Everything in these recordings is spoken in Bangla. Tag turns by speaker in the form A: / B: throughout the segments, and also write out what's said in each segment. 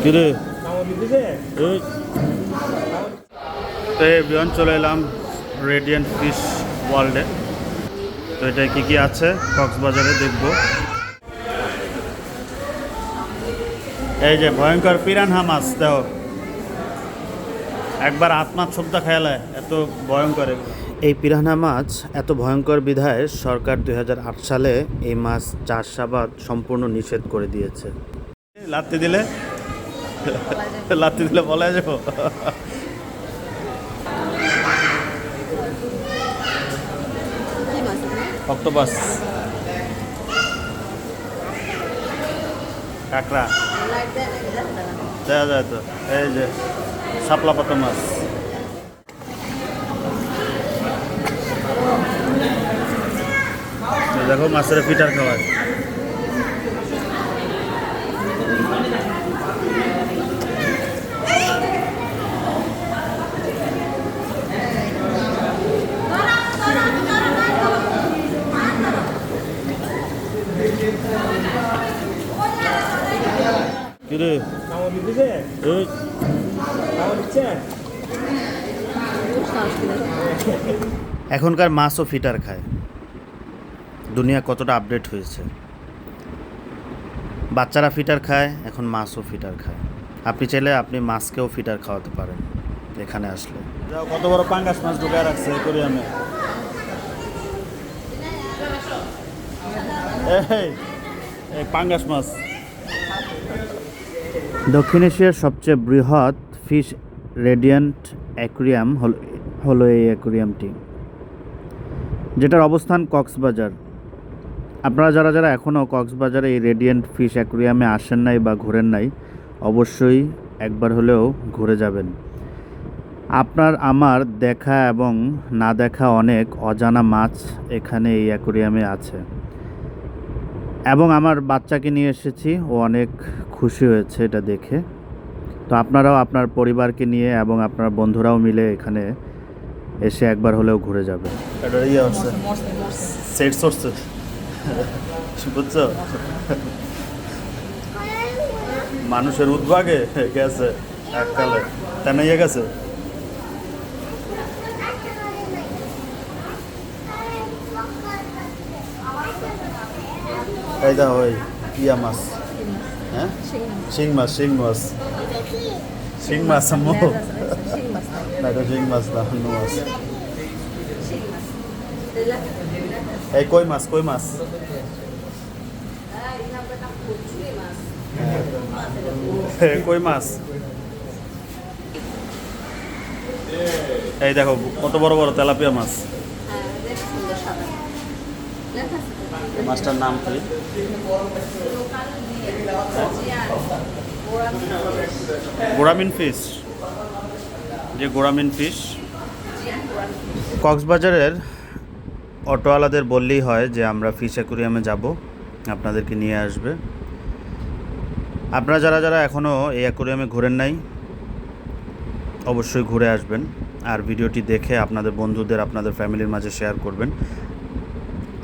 A: কিরে তো বিয়ন চলে এলাম রেডিয়েন্ট ফিশ ওয়ার্ল্ডে। তো এটা কি কি আছে কক্সবাজারে দেখব। এই যে ভয়ঙ্কর পিরানহা মাছ দেখো, একবার আত্মার ছোপদা খেয়ালায় এত ভয়ঙ্কর। এই পিরানহা মাছ এত ভয়ঙ্কর বিধায় সরকার 2008 সালে এই মাছ চাষাবাদ সম্পূর্ণ নিষেধ করে দিয়েছে। লাত্তি দিলে বলা যাব। অক্টোপাস, কাঁকড়া দেখা যায় তো। এই যে শাপলা পাতা মাছ, দেখো মাছের ফিটার খাওয়ায়। কিরে এখনকার মাছও ফিটার খায়। দুনিয়া কতটা আপডেট হয়েছে। বাচ্চারা ফিটার খায়, এখন মাছও ফিটার খায়। আপনি চাইলে আপনি মাছকেও ফিটার খাওয়াতে পারেন এখানে আসলে। কত বড় পাঙ্গাস মাছ ঢুকায় রাখছে কোরিয়ামে। এই পাঙ্গাস মাছ। দক্ষিণ এশিয়ার সবচেয়ে বৃহৎ ফিশ রেডিয়েন্ট অ্যাকুরিয়াম হলো এই অ্যাকুরিয়ামটি, যেটার অবস্থান কক্সবাজার। আপনারা যারা এখনও কক্সবাজারে এই রেডিয়েন্ট ফিশ অ্যাকুরিয়ামে আসেন নাই বা ঘোরেন নাই, অবশ্যই একবার হলেও ঘুরে যাবেন। আপনার আমার দেখা এবং না দেখা অনেক অজানা মাছ এখানে এই অ্যাকুরিয়ামে আছে। এবং আমার বাচ্চাকে নিয়ে এসেছি, ও অনেক খুশি হয়েছে এটা দেখে। তো আপনারাও আপনার পরিবারকে নিয়ে এবং আপনার বন্ধুরাও মিলে এখানে এসে একবার হলেও ঘুরে যাবেন। বুঝছো, মানুষের উদ্ভাগে গেছে এককালে, তেনাইয়া গেছে। এই দা ওই ইয়া মাছ, হ্যাঁ শিং মাছ আম্মু না, এটা শিং মাছ না, অন্য মাছ। এই কই মাছ কই মাছ। এই দেখো কত বড় বড় তেলাপিয়া মাছ। মাছটার নাম কি? গোরামিন ফিশ, যে গোরামিন ফিশ। কক্সবাজারের অটোওয়ালাদের বললেই হয় যে আমরা ফিশ অ্যাকুরিয়ামে যাব, আপনাদেরকে নিয়ে আসবে। আপনারা যারা এখনও এই অ্যাকুরিয়ামে ঘোরেন নাই, অবশ্যই ঘুরে আসবেন। আর ভিডিওটি দেখে আপনাদের বন্ধুদের, আপনাদের ফ্যামিলির মাঝে শেয়ার করবেন।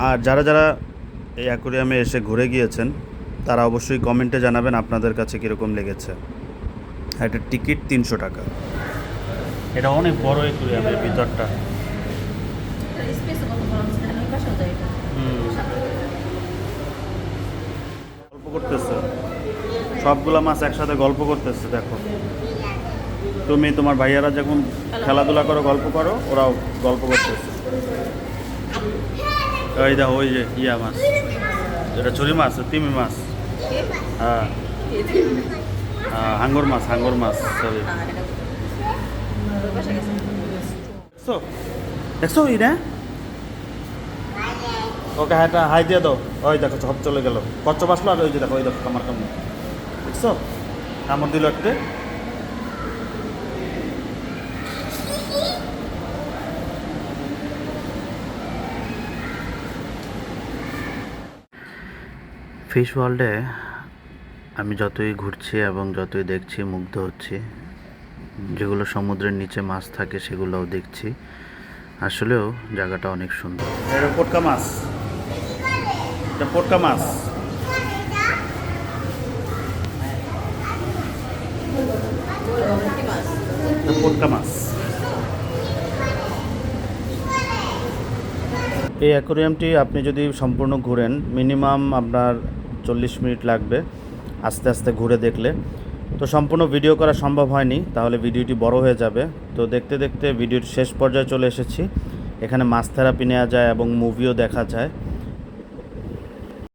A: আর যারা এই অ্যাকুরিয়ামে এসে ঘুরে গিয়েছেন, তারা অবশ্যই কমেন্টে জানাবেন আপনাদের কাছে কীরকম লেগেছে। এটার টিকিট 300 টাকা। এটা অনেক বড় অ্যাকুরিয়ামের ভিতরটা। গল্প করতেছে, সবগুলা মাছ একসাথে গল্প করতেছে। দেখো, তুমি তোমার ভাইয়ারা যখন খেলাধুলা করো, গল্প করো, ওরাও গল্প করতেছে। ওই দেখো, ওই যে ইয়া মাছ, এটা ছুরি মাছ, তিমি মাছ, হ্যাঁ হাঙ্গর মাছ সরি। দেখছো এই না, ওকে হাইটা হাই দিয়ে দাও। ওই দেখো সব চলে গেল, কচ্ছপ আসলো। আর ওই যে দেখো, ওই দেখো কামড় দেখছো, কামড় দিল একটা। ফিশ ওয়ার্ল্ডে আমি যতই ঘুরছি এবং যতই দেখছি, মুগ্ধ হচ্ছি। যেগুলো সমুদ্রের নিচে মাছ থাকে সেগুলোও দেখছি। আসলেও জায়গাটা অনেক সুন্দর। এটা পটকা মাছ, পোটকা মাছ। এই অ্যাকোরিয়ামটি আপনি যদি সম্পূর্ণ ঘুরেন মিনিমাম আপনার 40 মিনিট লাগবে আস্তে আস্তে ঘুরে দেখলে। তো সম্পূর্ণ ভিডিও করা সম্ভব হয়নি, তাহলে ভিডিওটি বড় হয়ে যাবে। তো দেখতে দেখতে ভিডিওর শেষ পর্যায়ে চলে এসেছি। এখানে মাছ থেরাপি নেওয়া যায় এবং মুভিও দেখা যায়।